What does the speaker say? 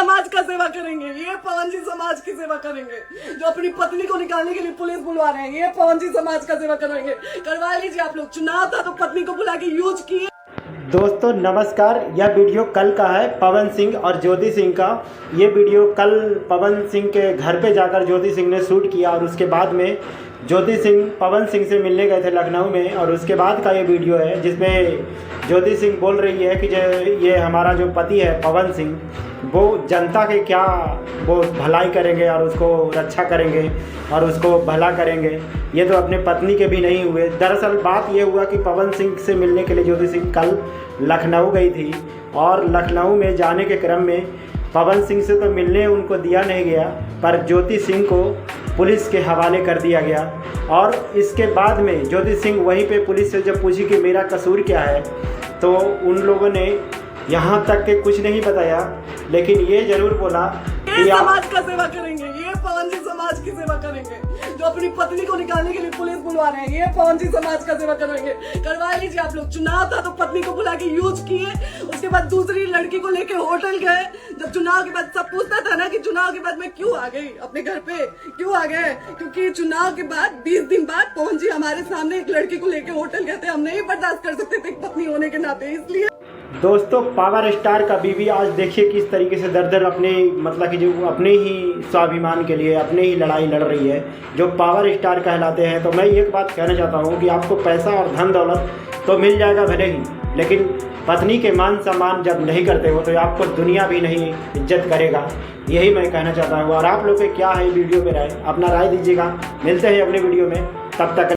समाज का सेवा करेंगे, ये पवन जी समाज की सेवा करेंगे। जो अपनी पत्नी को निकालने के लिए पुलिस बुलवा रहे हैं, ये पवन जी समाज का सेवा करेंगे। करवा लीजिए आप लोग, चुनाव था तो पत्नी को बुला के यूज किए। दोस्तों नमस्कार, यह वीडियो कल का है पवन सिंह और ज्योति सिंह का। ये वीडियो कल पवन सिंह के घर पे जाकर ज्योति सिंह ने शूट किया और उसके बाद में ज्योति सिंह पवन सिंह से मिलने गए थे लखनऊ में, और उसके बाद का ये वीडियो है जिसमें ज्योति सिंह बोल रही है कि ये हमारा जो पति है पवन सिंह, वो जनता के क्या वो भलाई करेंगे और उसको रक्षा करेंगे और उसको भला करेंगे। ये तो अपने पत्नी के भी नहीं हुए। दरअसल बात ये हुआ कि पवन सिंह से मिलने के लिए ज्योति सिंह कल लखनऊ गई थी, और लखनऊ में जाने के क्रम में पवन सिंह से तो मिलने उनको दिया नहीं गया, पर ज्योति सिंह को पुलिस के हवाले कर दिया गया। और इसके बाद में ज्योति सिंह वहीं पे पुलिस से जब पूछी कि मेरा कसूर क्या है, तो उन लोगों ने यहाँ तक के कुछ नहीं बताया, लेकिन ये ज़रूर बोला ये समाज का सेवा करेंगे, ये पवन जी समाज की सेवा करेंगे। जो अपनी पत्नी को निकालने के लिए पुलिस बुलवा रहे हैं, ये पवन जी समाज का सेवा करेंगे। करवा लीजिए आप लोग, चुनाव था तो पत्नी को बुला के यूज किए। उसके बाद दूसरी लड़की को लेके होटल गए। जब चुनाव के बाद सब पूछता था ना कि चुनाव के बाद मैं क्यों आ गई अपने घर पे, क्यों आ गए, क्योंकि चुनाव के बाद 20 दिन बाद पवन जी हमारे सामने एक लड़की को लेके होटल गए थे। हम नहीं बर्दाश्त कर सकते थे पत्नी होने के नाते, इसलिए। दोस्तों पावर स्टार का बीवी आज देखिए किस तरीके से दर दर अपने मतलब कि जो अपने ही स्वाभिमान के लिए अपने ही लड़ाई लड़ रही है, जो पावर स्टार कहलाते हैं। तो मैं एक बात कहना चाहता हूँ कि आपको पैसा और धन दौलत तो मिल जाएगा भले ही, लेकिन पत्नी के मान सम्मान जब नहीं करते हो तो आपको दुनिया भी नहीं इज्जत करेगा। यही मैं कहना चाहता हूँ। और आप लोग के क्या है वीडियो में राय, अपना राय दीजिएगा। मिलते हैं अगले वीडियो में, तब तक